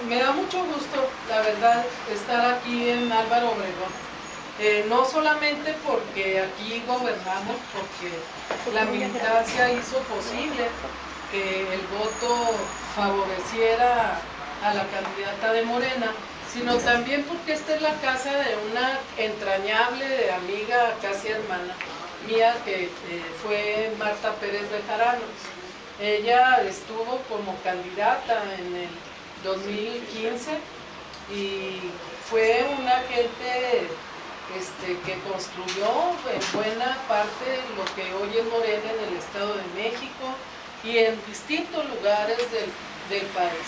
Me da mucho gusto, la verdad, estar aquí en Álvaro Obregón. No solamente porque aquí gobernamos, porque la militancia hizo posible que el voto favoreciera a la candidata de Morena, sino también porque esta es la casa de una entrañable amiga, casi hermana mía, que fue Marta Pérez Bejarano. Ella estuvo como candidata en el 2015 y fue una gente que construyó en buena parte lo que hoy es Morena en el Estado de México y en distintos lugares del país.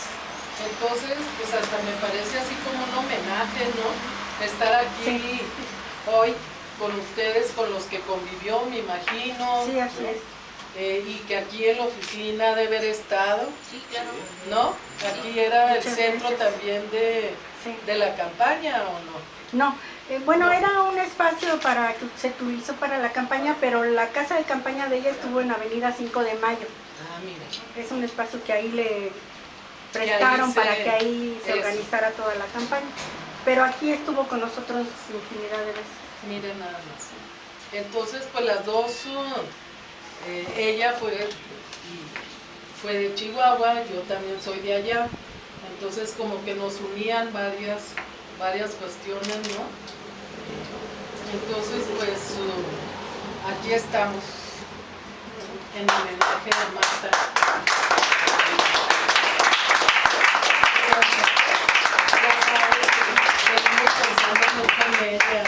Entonces, pues hasta me parece así como un homenaje, ¿no? Estar aquí sí. Hoy con ustedes, con los que convivió, me imagino. Sí, así es. Y que aquí en la oficina de haber estado, sí, claro. ¿No? Aquí era el centro también de la campaña, ¿o no? No, bueno, era un espacio para que se utilizó para la campaña, pero la casa de campaña de ella estuvo en Avenida 5 de Mayo. Ah, mira. Es un espacio que ahí le prestaron para que ahí se organizara toda la campaña. Pero aquí estuvo con nosotros infinidad de veces. Miren nada más. Entonces, pues las dos, ella fue de Chihuahua, yo también soy de allá. Entonces, como que nos unían varias cuestiones, ¿no? Entonces, pues aquí estamos en homenaje a Marta. Venimos pensando mucho en ella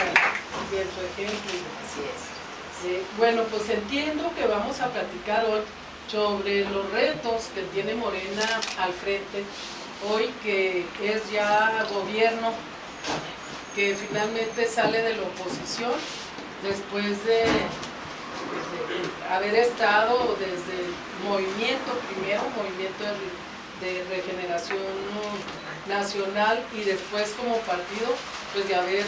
y en su ejemplo. Así es. Bueno, pues entiendo que vamos a platicar hoy sobre los retos que tiene Morena al frente, hoy que es ya gobierno, que finalmente sale de la oposición después de haber estado desde el movimiento de regeneración nacional y después como partido, pues de haber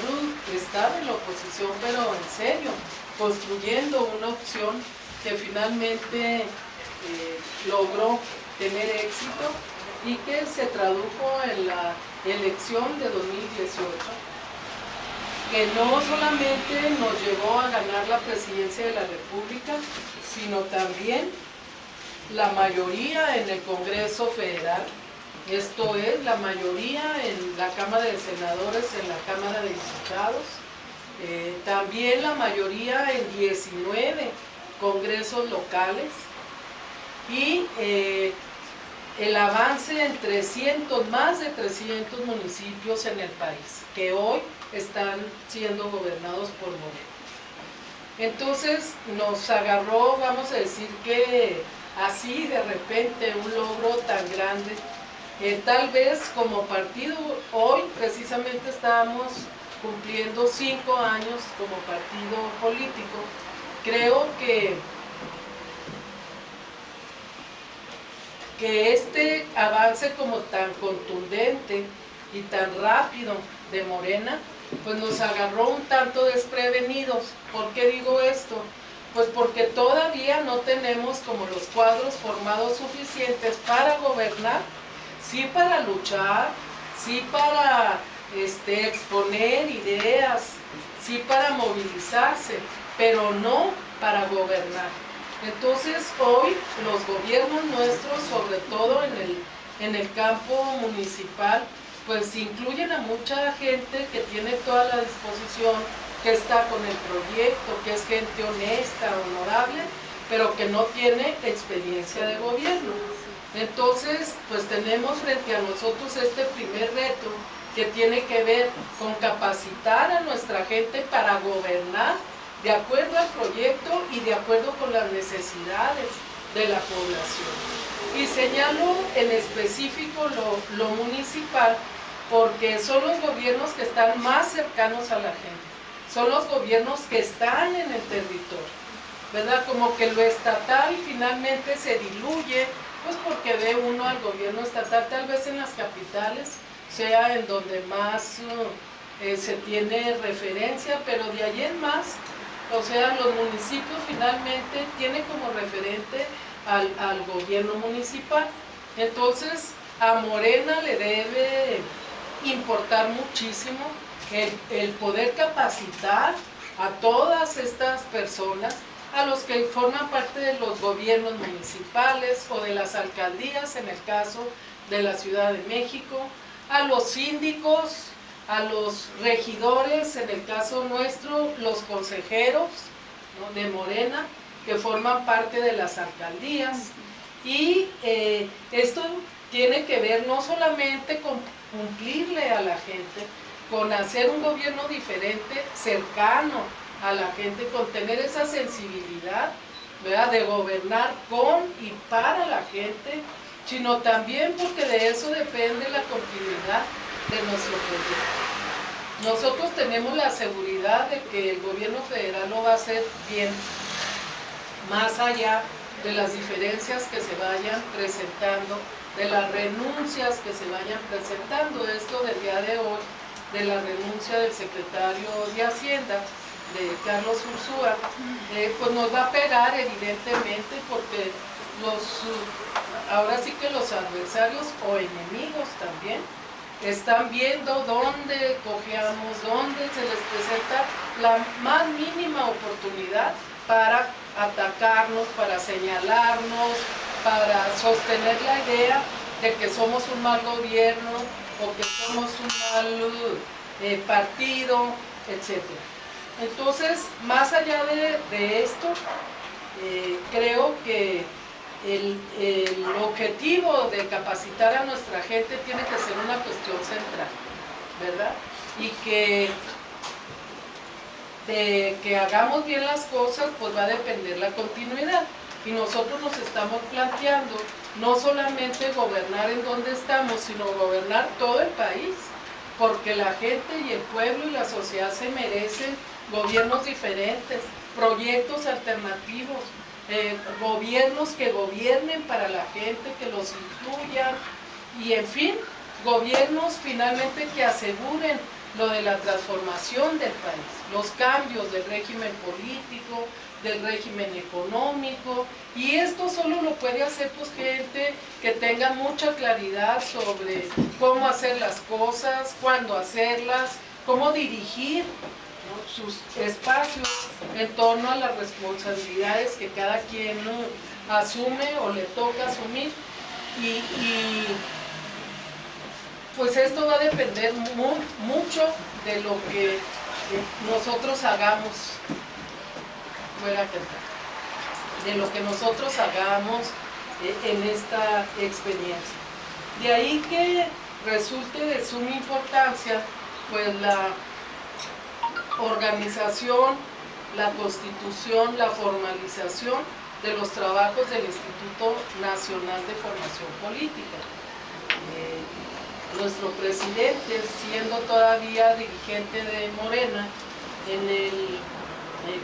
estado en la oposición, pero en serio, construyendo una opción que finalmente logró tener éxito y que se tradujo en la elección de 2018, que no solamente nos llevó a ganar la presidencia de la República, sino también la mayoría en el Congreso Federal, esto es, la mayoría en la Cámara de Senadores, en la Cámara de Diputados, también la mayoría en 19 congresos locales y el avance en más de 300 municipios en el país, que hoy están siendo gobernados por Morena. Entonces nos agarró, vamos a decir que así de repente un logro tan grande. Tal vez como partido, hoy precisamente estábamos cumpliendo 5 años como partido político. Creo que este avance como tan contundente y tan rápido de Morena, pues nos agarró un tanto desprevenidos. ¿Por qué digo esto? Pues porque todavía no tenemos como los cuadros formados suficientes para gobernar, sí para luchar, sí para exponer ideas, sí para movilizarse, pero no para gobernar. Entonces hoy los gobiernos nuestros, sobre todo en el campo municipal, pues incluyen a mucha gente que tiene toda la disposición, que está con el proyecto, que es gente honesta, honorable, pero que no tiene experiencia de gobierno. Entonces, pues tenemos frente a nosotros este primer reto que tiene que ver con capacitar a nuestra gente para gobernar de acuerdo al proyecto y de acuerdo con las necesidades de la población. Y señalo en específico lo municipal porque son los gobiernos que están más cercanos a la gente, son los gobiernos que están en el territorio, ¿verdad? Como que lo estatal finalmente se diluye, pues porque ve uno al gobierno estatal, tal vez en las capitales sea en donde más se tiene referencia, pero de allí en más, o sea, los municipios finalmente tienen como referente al gobierno municipal. Entonces, a Morena le debe importar muchísimo el poder capacitar a todas estas personas, a los que forman parte de los gobiernos municipales o de las alcaldías, en el caso de la Ciudad de México, a los síndicos, a los regidores, en el caso nuestro, los consejeros, ¿no?, de Morena, que forman parte de las alcaldías. Y esto tiene que ver no solamente con cumplirle a la gente, con hacer un gobierno diferente, cercano a la gente, con tener esa sensibilidad, ¿verdad?, de gobernar con y para la gente, sino también porque de eso depende la continuidad de nuestro proyecto. Nosotros tenemos la seguridad de que el gobierno federal lo va a hacer bien, más allá de las diferencias que se vayan presentando, de las renuncias que se vayan presentando. Esto del día de hoy, de la renuncia del secretario de Hacienda, de Carlos Ursúa, pues nos va a pegar evidentemente, porque ahora sí que los adversarios o enemigos también están viendo dónde cojeamos, dónde se les presenta la más mínima oportunidad para atacarnos, para señalarnos, para sostener la idea de que somos un mal gobierno o que somos un mal partido, etc. Entonces, más allá de esto, creo que el objetivo de capacitar a nuestra gente tiene que ser una cuestión central, ¿verdad? Y que de que hagamos bien las cosas, pues va a depender la continuidad. Y nosotros nos estamos planteando no solamente gobernar en donde estamos, sino gobernar todo el país, porque la gente y el pueblo y la sociedad se merecen gobiernos diferentes, proyectos alternativos, gobiernos que gobiernen para la gente, que los incluyan, y en fin, gobiernos finalmente que aseguren lo de la transformación del país, los cambios del régimen político, del régimen económico, y esto solo lo puede hacer pues gente que tenga mucha claridad sobre cómo hacer las cosas, cuándo hacerlas, cómo dirigir, ¿no?, sus espacios en torno a las responsabilidades que cada quien asume o le toca asumir, y pues esto va a depender mucho de lo que nosotros hagamos de lo que nosotros hagamos en esta experiencia. De ahí que resulte de suma importancia pues la organización, la constitución, la formalización de los trabajos del Instituto Nacional de Formación Política. Nuestro presidente, siendo todavía dirigente de Morena, en el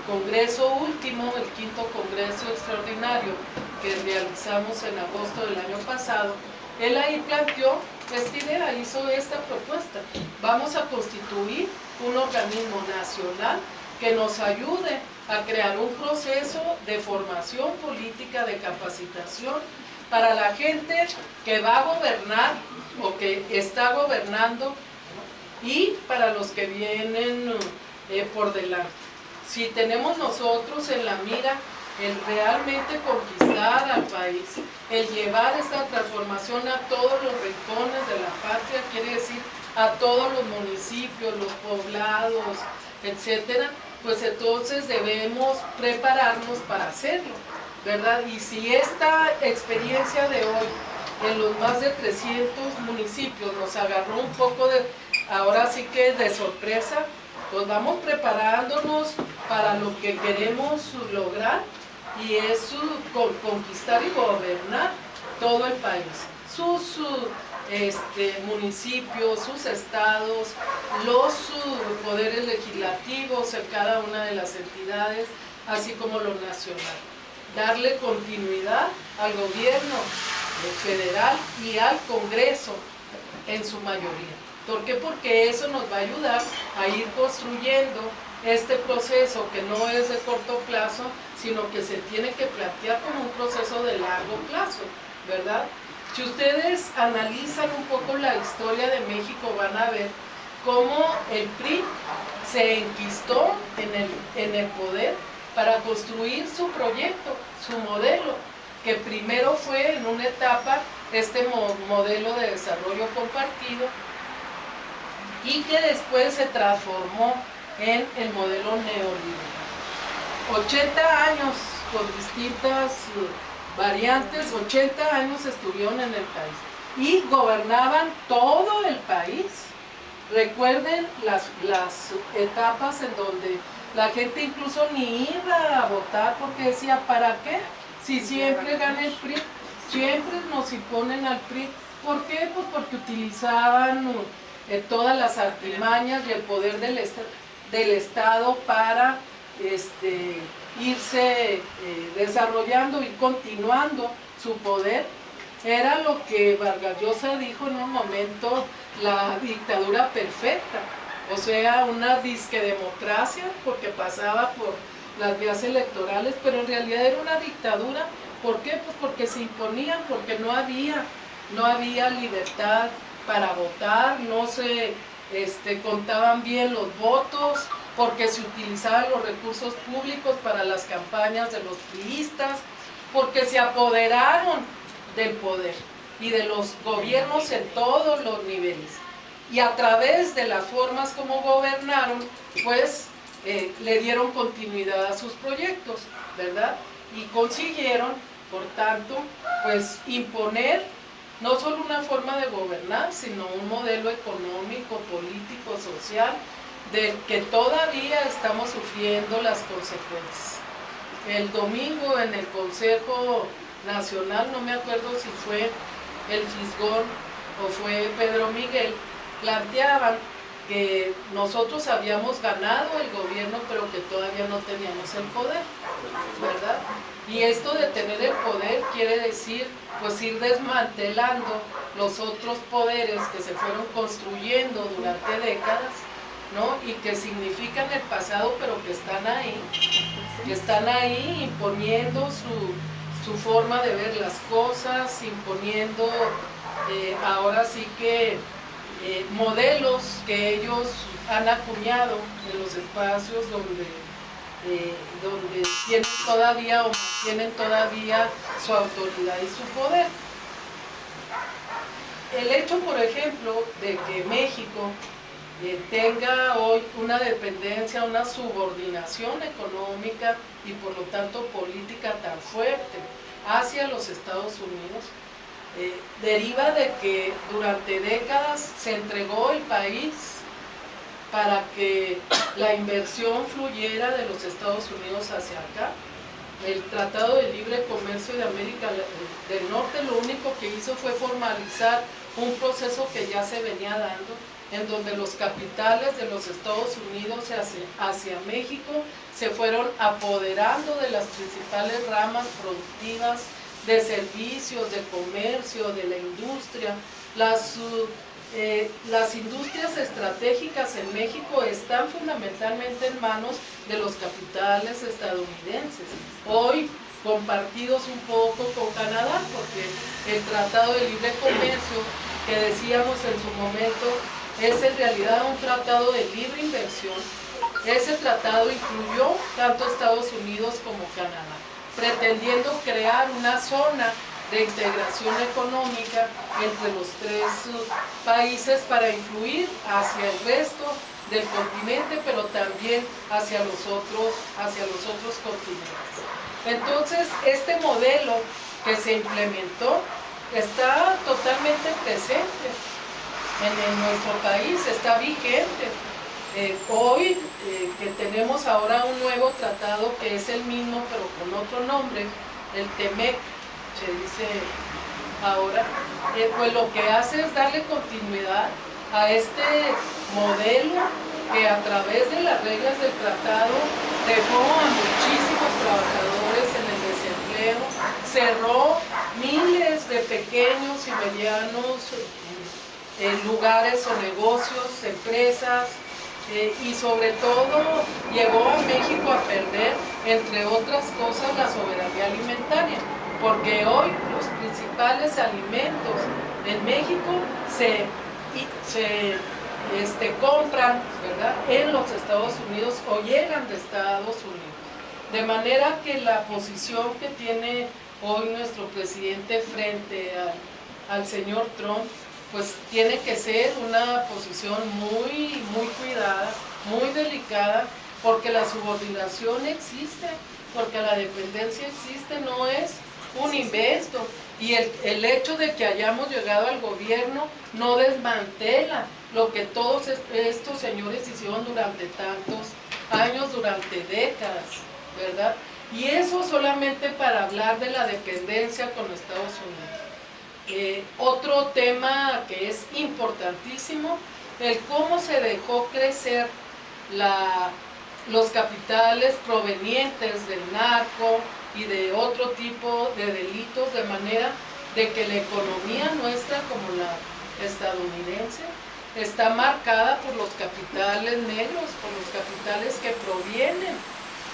congreso último, el 5º Congreso Extraordinario que realizamos en agosto del año pasado, él ahí planteó esta idea, hizo esta propuesta: vamos a constituir un organismo nacional que nos ayude a crear un proceso de formación política, de capacitación para la gente que va a gobernar o que está gobernando, y para los que vienen por delante. Si tenemos nosotros en la mira el realmente conquistar al país, el llevar esta transformación a todos los rincones de la patria, quiere decir a todos los municipios, los poblados, etcétera, pues entonces debemos prepararnos para hacerlo, ¿verdad? Y si esta experiencia de hoy en los más de 300 municipios nos agarró un poco ahora sí que de sorpresa, pues vamos preparándonos para lo que queremos lograr, y es conquistar y gobernar todo el país, sus municipios, sus estados, los poderes legislativos en cada una de las entidades, así como lo nacional. Darle continuidad al gobierno federal y al Congreso en su mayoría. ¿Por qué? Porque eso nos va a ayudar a ir construyendo este proceso que no es de corto plazo, sino que se tiene que plantear como un proceso de largo plazo, ¿verdad? Si ustedes analizan un poco la historia de México, van a ver cómo el PRI se enquistó en el poder para construir su proyecto, su modelo, que primero fue en una etapa este modelo de desarrollo compartido y que después se transformó en el modelo neoliberal. 80 años con distintas variantes, 80 años estuvieron en el país y gobernaban todo el país. Recuerden las etapas en donde la gente incluso ni iba a votar porque decía, ¿para qué? Si siempre gana el PRI, siempre nos imponen al PRI. ¿Por qué? Pues porque utilizaban todas las artimañas y el poder del Estado para irse desarrollando y continuando su poder. Era lo que Vargas Llosa dijo en un momento, la dictadura perfecta, o sea, una disque democracia, porque pasaba por las vías electorales, pero en realidad era una dictadura. ¿Por qué? Pues porque se imponían, porque no había libertad para votar, no se contaban bien los votos, porque se utilizaban los recursos públicos para las campañas de los priistas, porque se apoderaron del poder y de los gobiernos en todos los niveles. Y a través de las formas como gobernaron, pues le dieron continuidad a sus proyectos, ¿verdad? Y consiguieron, por tanto, pues imponer no solo una forma de gobernar, sino un modelo económico, político, social, del que todavía estamos sufriendo las consecuencias. El domingo en el Consejo Nacional, no me acuerdo si fue el Fisgón o fue Pedro Miguel, planteaban que nosotros habíamos ganado el gobierno, pero que todavía no teníamos el poder, ¿verdad? Y esto de tener el poder quiere decir, pues, ir desmantelando los otros poderes que se fueron construyendo durante décadas, ¿no? Y que significan el pasado, pero que están ahí imponiendo su forma de ver las cosas, imponiendo ahora sí que modelos que ellos han acuñado en los espacios donde tienen todavía o mantienen todavía su autoridad y su poder. El hecho, por ejemplo, de que México tenga hoy una dependencia, una subordinación económica y por lo tanto política tan fuerte hacia los Estados Unidos, deriva de que durante décadas se entregó el país para que la inversión fluyera de los Estados Unidos hacia acá. El Tratado de Libre Comercio de América del Norte lo único que hizo fue formalizar un proceso que ya se venía dando, en donde los capitales de los Estados Unidos hacia México se fueron apoderando de las principales ramas productivas, de servicios, de comercio, de la industria. Las industrias estratégicas en México están fundamentalmente en manos de los capitales estadounidenses, hoy compartidos un poco con Canadá, porque el Tratado de Libre Comercio, que decíamos en su momento, es en realidad un tratado de libre inversión. Ese tratado incluyó tanto Estados Unidos como Canadá, pretendiendo crear una zona de integración económica entre los tres países para influir hacia el resto del continente, pero también hacia los otros continentes. Entonces, este modelo que se implementó está totalmente presente en nuestro país, está vigente. Hoy que tenemos ahora un nuevo tratado que es el mismo pero con otro nombre, el TEMEC, se dice ahora, pues lo que hace es darle continuidad a este modelo que a través de las reglas del tratado dejó a muchísimos trabajadores en el desempleo, cerró miles de pequeños y medianos lugares o negocios, empresas, y sobre todo llevó a México a perder, entre otras cosas, la soberanía alimentaria. porque hoy los principales alimentos en México se compran, ¿verdad?, en los Estados Unidos o llegan de Estados Unidos. De manera que la posición que tiene hoy nuestro presidente frente al señor Trump, pues tiene que ser una posición muy, muy cuidada, muy delicada, porque la subordinación existe, porque la dependencia existe, no es un invento. Y el hecho de que hayamos llegado al gobierno no desmantela lo que todos estos señores hicieron durante tantos años, durante décadas, ¿verdad? Y eso solamente para hablar de la dependencia con Estados Unidos. Otro tema que es importantísimo, el cómo se dejó crecer los capitales provenientes del narco y de otro tipo de delitos, de manera de que la economía nuestra, como la estadounidense, está marcada por los capitales negros, por los capitales que provienen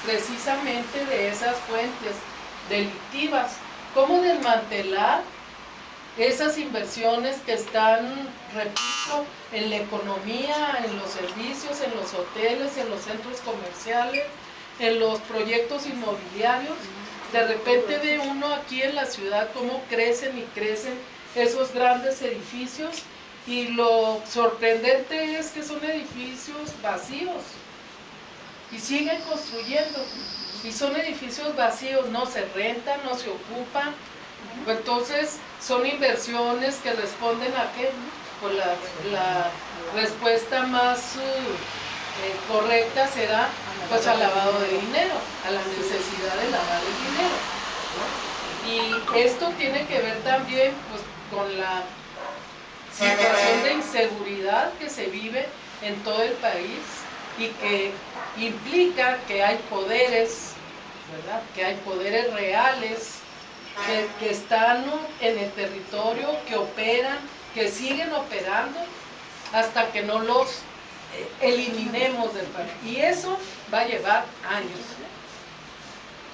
precisamente de esas fuentes delictivas. ¿Cómo desmantelar esas inversiones que están, repito, en la economía, en los servicios, en los hoteles, en los centros comerciales, en los proyectos inmobiliarios? De repente ve uno aquí en la ciudad cómo crecen y crecen esos grandes edificios, y lo sorprendente es que son edificios vacíos y siguen construyendo, y son edificios vacíos, no se rentan, no se ocupan. Entonces son inversiones que responden a qué, pues la respuesta más correcta será pues al lavado de dinero, a la necesidad de lavar el dinero, ¿no? Y esto tiene que ver también pues con la situación de inseguridad que se vive en todo el país, y que implica que hay poderes, ¿verdad?, que hay poderes reales que están en el territorio, que operan, que siguen operando hasta que no los eliminemos del país. Y eso va a llevar años.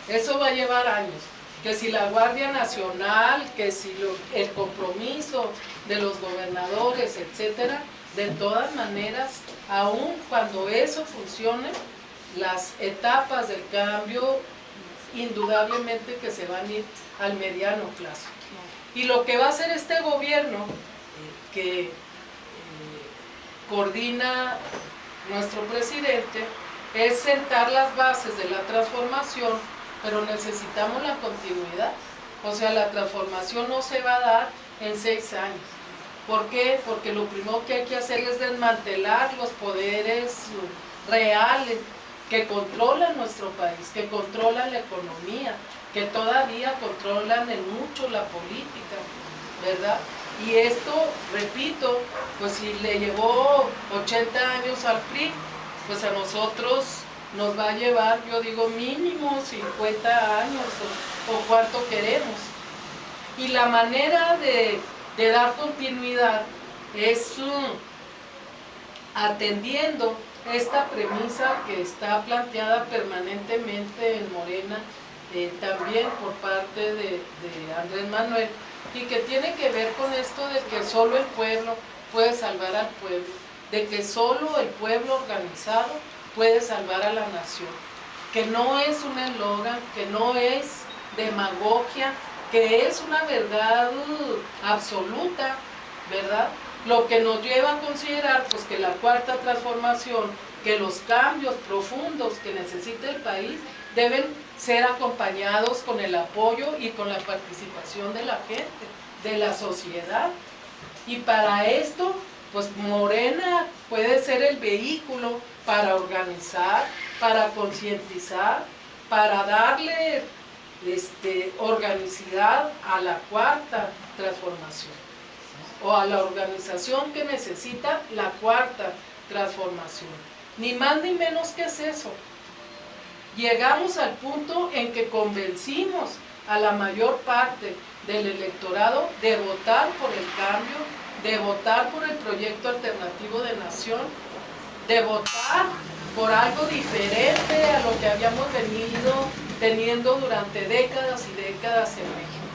Eso va a llevar años. Que si la Guardia Nacional, que si el compromiso de los gobernadores, etcétera, de todas maneras, aun cuando eso funcione, las etapas del cambio indudablemente que se van a ir al mediano plazo. Y lo que va a hacer este gobierno, que coordina nuestro presidente, es sentar las bases de la transformación, pero necesitamos la continuidad. O sea, la transformación no se va a dar en 6 años. ¿Por qué? Porque lo primero que hay que hacer es desmantelar los poderes reales que controlan nuestro país, que controlan la economía, que todavía controlan en mucho la política, ¿verdad? Y esto, repito, pues si le llevó 80 años al PRI, pues a nosotros nos va a llevar, yo digo, mínimo 50 años o cuánto queremos. Y la manera de dar continuidad es atendiendo esta premisa que está planteada permanentemente en Morena, también por parte de Andrés Manuel, y que tiene que ver con esto de que solo el pueblo puede salvar al pueblo, de que solo el pueblo organizado puede salvar a la nación, que no es un eslogan, que no es demagogia, que es una verdad absoluta, ¿verdad? Lo que nos lleva a considerar pues que la cuarta transformación, que los cambios profundos que necesita el país deben ser acompañados con el apoyo y con la participación de la gente, de la sociedad. Y para esto, pues Morena puede ser el vehículo para organizar, para concientizar, para darle organicidad a la cuarta transformación, o a la organización que necesita la cuarta transformación. Ni más ni menos que es eso. Llegamos al punto en que convencimos a la mayor parte del electorado de votar por el cambio, de votar por el proyecto alternativo de nación, de votar por algo diferente a lo que habíamos venido teniendo durante décadas y décadas en México.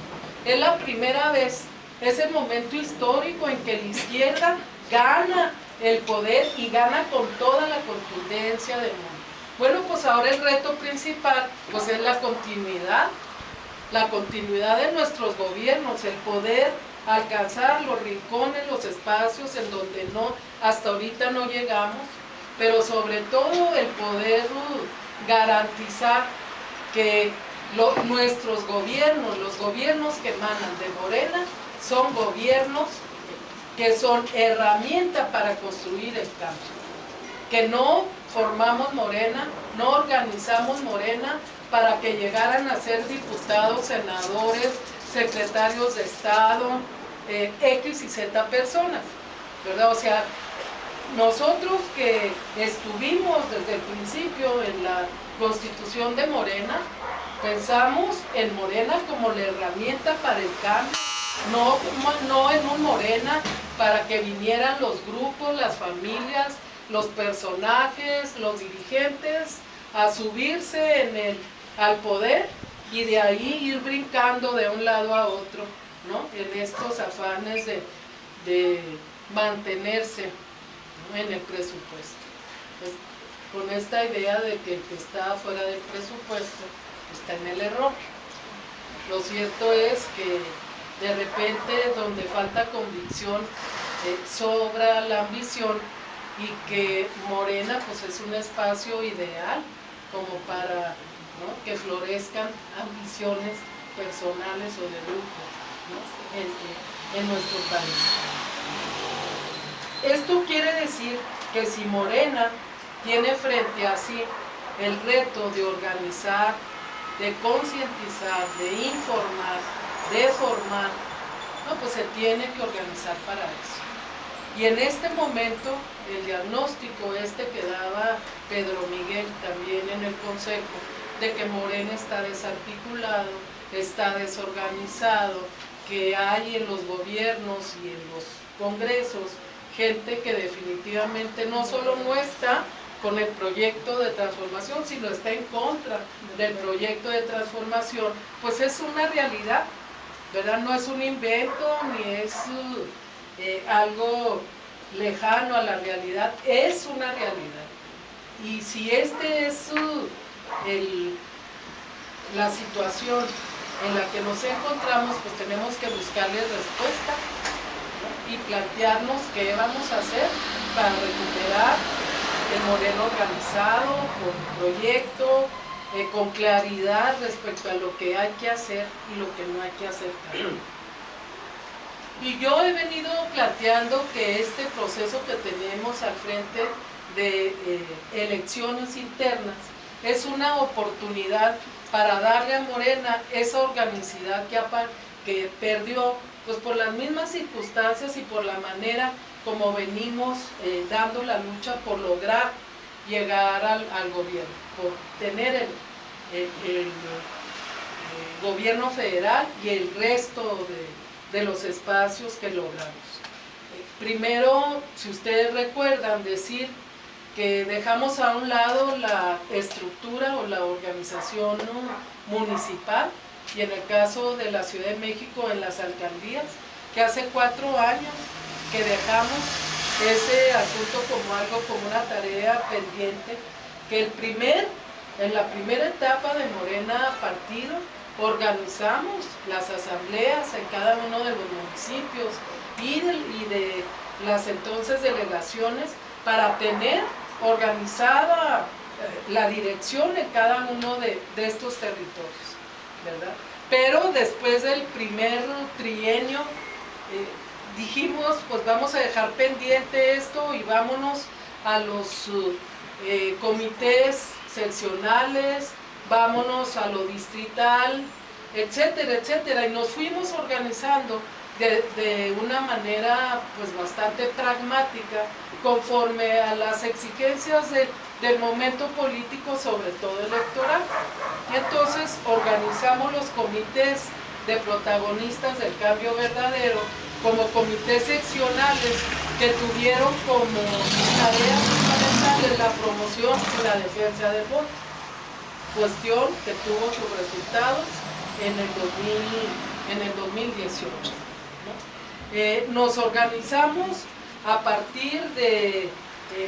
Es la primera vez, es el momento histórico en que la izquierda gana el poder y gana con toda la contundencia del mundo. Bueno, pues ahora el reto principal pues es la continuidad de nuestros gobiernos, el poder alcanzar los rincones, los espacios en donde hasta ahorita no llegamos, pero sobre todo el poder garantizar que nuestros gobiernos, los gobiernos que emanan de Morena, son gobiernos que son herramienta para construir el cambio. Que no formamos Morena, no organizamos Morena para que llegaran a ser diputados, senadores, secretarios de Estado, X y Z personas, ¿verdad? O sea, nosotros que estuvimos desde el principio en la constitución de Morena, pensamos en Morena como la herramienta para el cambio, no en un Morena para que vinieran los grupos, las familias, los personajes, los dirigentes a subirse al poder y de ahí ir brincando de un lado a otro, ¿no? En estos afanes de mantenerse, ¿no?, en el presupuesto. Pues, con esta idea de que el que está fuera del presupuesto está en el error. Lo cierto es que de repente donde falta convicción sobra la ambición, y que Morena pues es un espacio ideal como para, ¿no?, que florezcan ambiciones personales o de grupo, ¿no?, en nuestro país. Esto quiere decir que si Morena tiene frente a sí el reto de organizar, de concientizar, de informar, de formar, no, pues se tiene que organizar para eso. Y en este momento, el diagnóstico que daba Pedro Miguel también en el Consejo, de que Morena está desarticulado, está desorganizado, que hay en los gobiernos y en los congresos gente que definitivamente no solo no está con el proyecto de transformación, sino está en contra del proyecto de transformación, pues es una realidad, ¿verdad? No es un invento, ni es algo lejano a la realidad, es una realidad. Y si es la situación en la que nos encontramos, pues tenemos que buscarle respuesta, ¿no?, y plantearnos qué vamos a hacer para recuperar el modelo organizado, con proyecto, con claridad respecto a lo que hay que hacer y lo que no hay que hacer también. Y yo he venido planteando que este proceso que tenemos al frente de elecciones internas es una oportunidad para darle a Morena esa organicidad que perdió, pues por las mismas circunstancias y por la manera como venimos dando la lucha por lograr llegar al gobierno, por tener el gobierno federal y el resto de los espacios que logramos. Primero, si ustedes recuerdan, decir que dejamos a un lado la estructura o la organización municipal, y en el caso de la Ciudad de México en las alcaldías, que hace 4 años que dejamos ese asunto como una tarea pendiente, que en la primera etapa de Morena Partido organizamos las asambleas en cada uno de los municipios y de las entonces delegaciones para tener organizada la dirección en cada uno de estos territorios, ¿verdad? Pero después del primer trienio dijimos, pues vamos a dejar pendiente esto y vámonos a los comités seccionales, vámonos a lo distrital, etcétera, etcétera, y nos fuimos organizando de una manera pues bastante pragmática, conforme a las exigencias del momento político, sobre todo electoral. Y entonces organizamos los comités de protagonistas del cambio verdadero como comités seccionales que tuvieron como tareas fundamentales la promoción y la defensa del voto. cuestión que tuvo sus resultados en el 2018. ¿No? Nos organizamos a partir de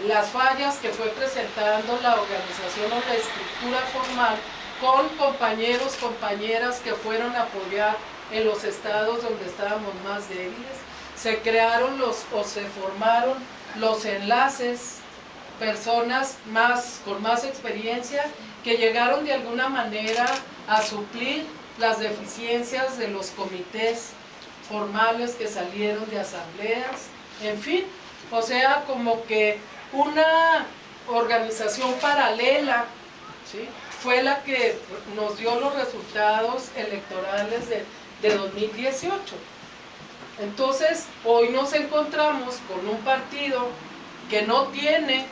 las fallas que fue presentando la organización o la estructura formal con compañeros, compañeras que fueron a apoyar en los estados donde estábamos más débiles. Se crearon se formaron los enlaces, personas con más experiencia que llegaron de alguna manera a suplir las deficiencias de los comités formales que salieron de asambleas, en fin, o sea, como que una organización paralela, ¿sí?, fue la que nos dio los resultados electorales de 2018. Entonces, hoy nos encontramos con un partido que no tiene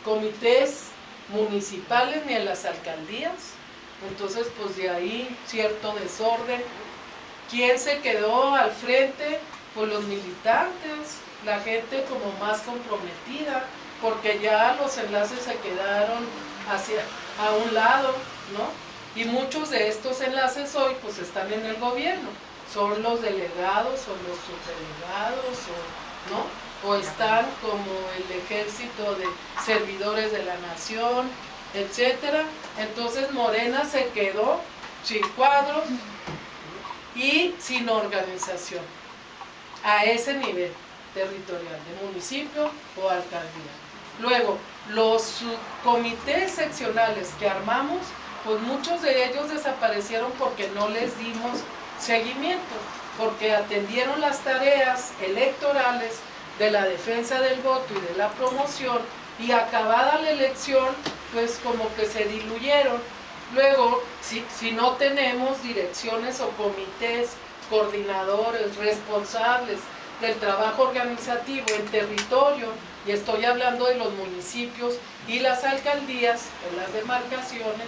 comités municipales ni en las alcaldías, entonces pues de ahí cierto desorden. ¿Quién se quedó al frente? Pues los militantes, la gente como más comprometida, porque ya los enlaces se quedaron a un lado, ¿no? Y muchos de estos enlaces hoy pues están en el gobierno, son los delegados o los subdelegados, ¿no? O están como el ejército de servidores de la nación, etcétera. Entonces Morena se quedó sin cuadros y sin organización a ese nivel territorial, de municipio o alcaldía. Luego, los comités seccionales que armamos, pues muchos de ellos desaparecieron porque no les dimos seguimiento, porque atendieron las tareas electorales de la defensa del voto y de la promoción, y acabada la elección, pues como que se diluyeron. Luego, si no tenemos direcciones o comités, coordinadores, responsables del trabajo organizativo en territorio, y estoy hablando de los municipios y las alcaldías, en las demarcaciones,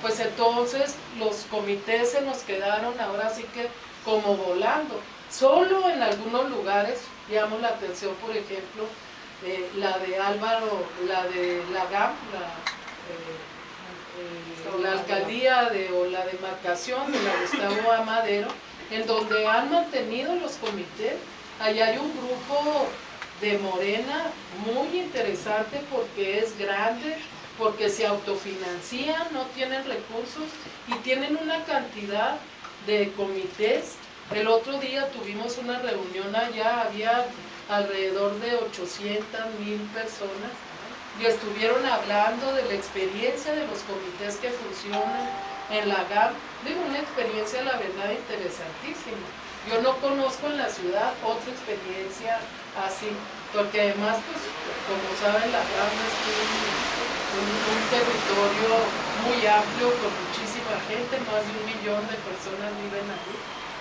pues entonces los comités se nos quedaron ahora sí que como volando. Solo en algunos lugares llamo la atención, por ejemplo, la de Álvaro, la de la GAM, la alcaldía o la demarcación de la Gustavo A. Madero, en donde han mantenido los comités. Allá hay un grupo de Morena muy interesante porque es grande, porque se autofinancian, no tienen recursos y tienen una cantidad de comités. El otro día tuvimos una reunión allá, había alrededor de 800,000 personas y estuvieron hablando de la experiencia de los comités que funcionan en la GAM. Digo, una experiencia la verdad interesantísima. Yo no conozco en la ciudad otra experiencia así, porque además, pues, como saben, la GAM es un territorio muy amplio con muchísima gente, más de 1 millón de personas viven allí,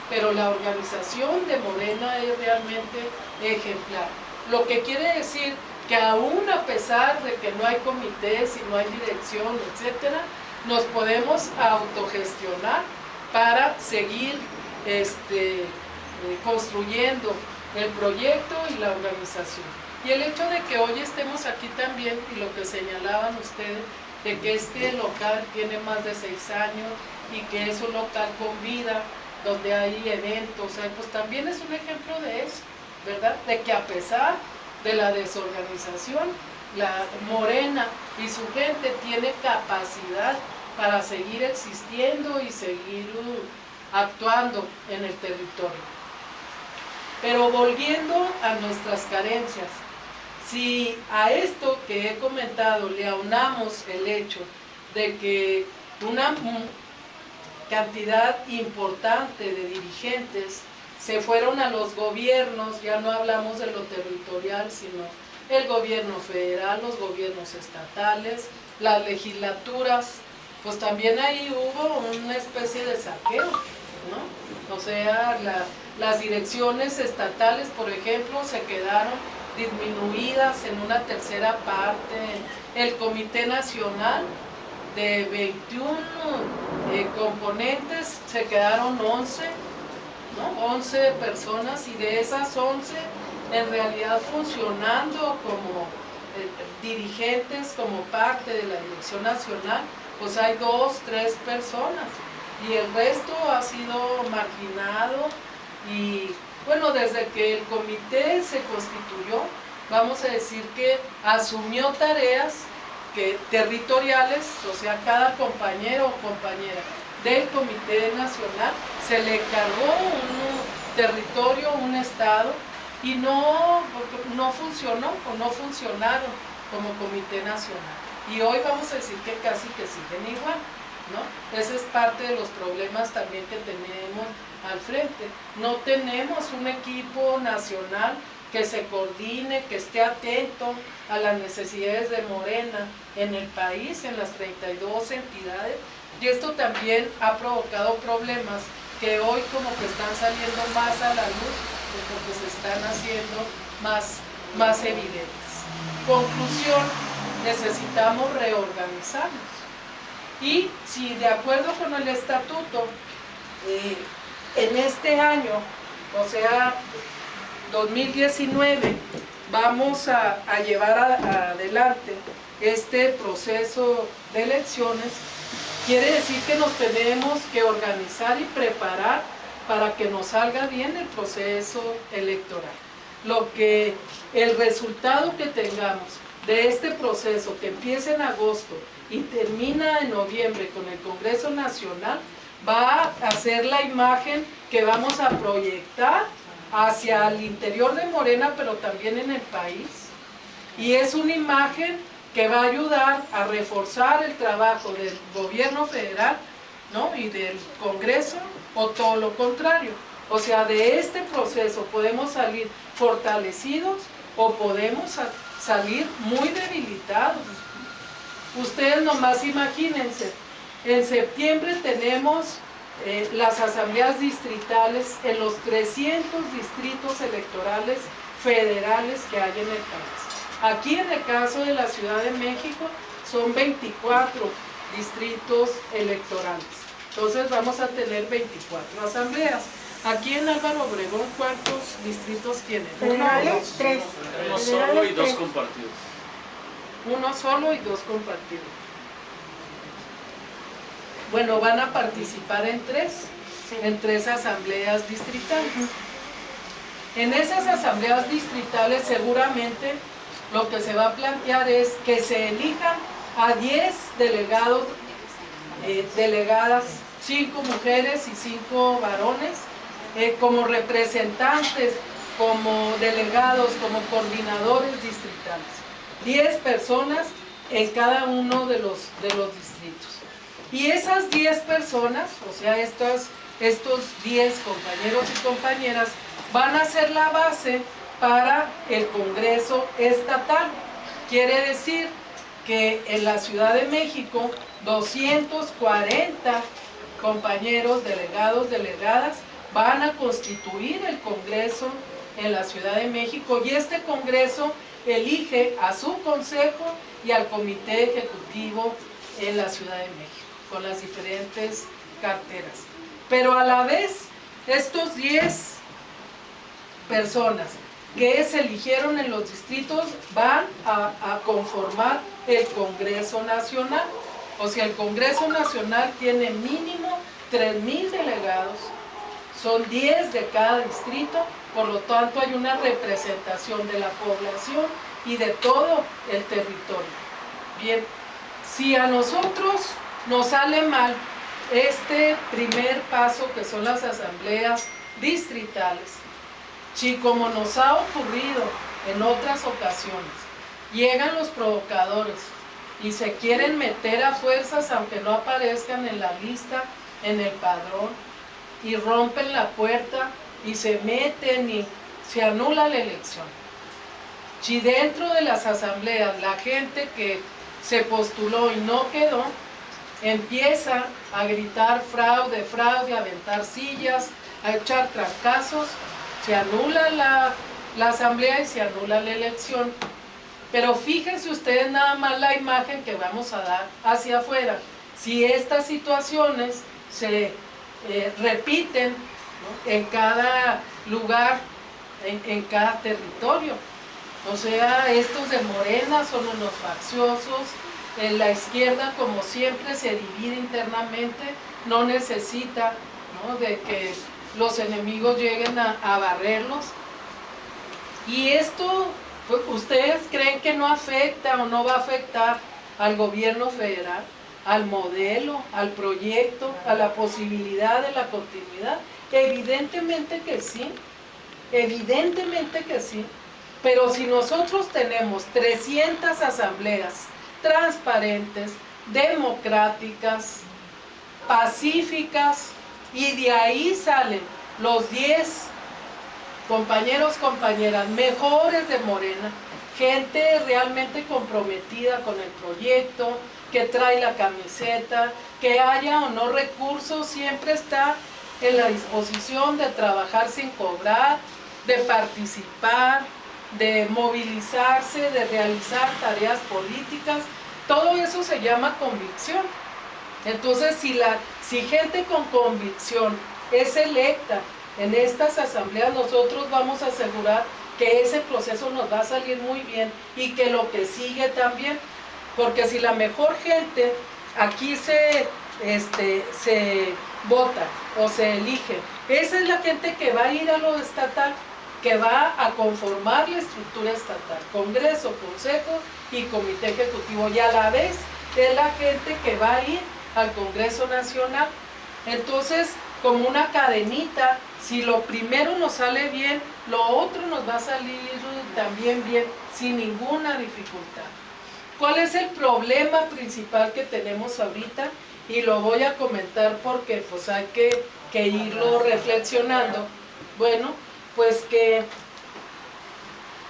pero la organización de Morena es realmente ejemplar. Lo que quiere decir que aún a pesar de que no hay comités y no hay dirección, etcétera, nos podemos autogestionar para seguir construyendo el proyecto y la organización. Y el hecho de que hoy estemos aquí también, y lo que señalaban ustedes, de que este local tiene más de 6 años y que es un local con vida, donde hay eventos, pues también es un ejemplo de eso, ¿verdad? De que a pesar de la desorganización, la Morena y su gente tiene capacidad para seguir existiendo y seguir actuando en el territorio. Pero volviendo a nuestras carencias, si a esto que he comentado le aunamos el hecho de que una cantidad importante de dirigentes se fueron a los gobiernos, ya no hablamos de lo territorial, sino el gobierno federal, los gobiernos estatales, las legislaturas, pues también ahí hubo una especie de saqueo, ¿no? O sea, las direcciones estatales, por ejemplo, se quedaron disminuidas en una tercera parte. El Comité Nacional de 21 componentes se quedaron 11, ¿no? 11 personas, y de esas 11 en realidad funcionando dirigentes como parte de la dirección nacional, pues hay 2, 3 personas y el resto ha sido marginado. Y bueno, desde que el comité se constituyó, vamos a decir que asumió tareas territoriales, o sea, cada compañero o compañera del Comité Nacional se le cargó un territorio, un estado, y no funcionó o no funcionaron como Comité Nacional. Y hoy vamos a decir que casi que siguen igual, ¿no? Ese es parte de los problemas también que tenemos al frente. No tenemos un equipo nacional que se coordine, que esté atento a las necesidades de Morena en el país, en las 32 entidades, y esto también ha provocado problemas que hoy como que están saliendo más a la luz, porque se están haciendo más evidentes. Conclusión, necesitamos reorganizarnos. Y si de acuerdo con el estatuto, en este año, o sea, 2019, vamos a llevar adelante este proceso de elecciones, quiere decir que nos tenemos que organizar y preparar para que nos salga bien el proceso electoral. El resultado que tengamos de este proceso, que empieza en agosto y termina en noviembre con el Congreso Nacional, va a ser la imagen que vamos a proyectar hacia el interior de Morena, pero también en el país. Y es una imagen que va a ayudar a reforzar el trabajo del gobierno federal, ¿no? Y del Congreso, o todo lo contrario. O sea, de este proceso podemos salir fortalecidos o podemos salir muy debilitados. Ustedes nomás imagínense, en septiembre tenemos las asambleas distritales en los 300 distritos electorales federales que hay en el país. Aquí en el caso de la Ciudad de México son 24 distritos electorales. Entonces vamos a tener 24 asambleas. Aquí en Álvaro Obregón, ¿cuántos distritos tienen? Federales, 3. Uno solo y 2 compartidos. Uno solo y 2 compartidos. Bueno, van a participar en 3 asambleas distritales. En esas asambleas distritales seguramente lo que se va a plantear es que se elijan a 10 delegados, delegadas, 5 mujeres y 5 varones, como representantes, como delegados, como coordinadores distritales. 10 personas en cada uno de los distritos. Y esas 10 personas, o sea, estos 10 compañeros y compañeras, van a ser la base para el Congreso estatal. Quiere decir que en la Ciudad de México, 240 compañeros, delegados, delegadas, van a constituir el Congreso en la Ciudad de México, y este Congreso elige a su consejo y al comité ejecutivo en la Ciudad de México, con las diferentes carteras. Pero a la vez, estos 10 personas que se eligieron en los distritos van a conformar el Congreso Nacional. O sea, el Congreso Nacional tiene mínimo 3,000 delegados, son 10 de cada distrito, por lo tanto hay una representación de la población y de todo el territorio. Bien, si a nosotros nos sale mal este primer paso, que son las asambleas distritales, si como nos ha ocurrido en otras ocasiones, llegan los provocadores y se quieren meter a fuerzas aunque no aparezcan en la lista, en el padrón, y rompen la puerta y se meten y se anula la elección. Si dentro de las asambleas la gente que se postuló y no quedó, empieza a gritar fraude, fraude, a aventar sillas, a echar trancazos, se anula la asamblea y se anula la elección. Pero fíjense ustedes nada más la imagen que vamos a dar hacia afuera. Si estas situaciones se repiten, ¿no?, en cada lugar, en cada territorio. O sea, estos de Morena son unos facciosos, la izquierda como siempre se divide internamente, no necesita, ¿no?, de que los enemigos lleguen a barrerlos. Y esto, pues, ¿ustedes creen que no afecta o no va a afectar al gobierno federal, al modelo, al proyecto, a la posibilidad de la continuidad? Evidentemente que sí, evidentemente que sí. Pero si nosotros tenemos 300 asambleas transparentes, democráticas, pacíficas, y de ahí salen los 10 compañeros, compañeras mejores de Morena, gente realmente comprometida con el proyecto, que trae la camiseta, que haya o no recursos, siempre está en la disposición de trabajar sin cobrar, de participar, de movilizarse, de realizar tareas políticas. Todo eso se llama convicción. Entonces, si gente con convicción es electa en estas asambleas, nosotros vamos a asegurar que ese proceso nos va a salir muy bien y que lo que sigue también, porque si la mejor gente aquí se vota o se elige, esa es la gente que va a ir a lo estatal, que va a conformar la estructura estatal, Congreso, Consejo y Comité Ejecutivo, y a la vez es la gente que va a ir al Congreso Nacional. Entonces, como una cadenita, si lo primero nos sale bien, lo otro nos va a salir también bien, sin ninguna dificultad. ¿Cuál es el problema principal que tenemos ahorita? Y lo voy a comentar porque pues hay que irlo reflexionando. Bueno, pues que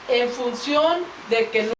en función de que no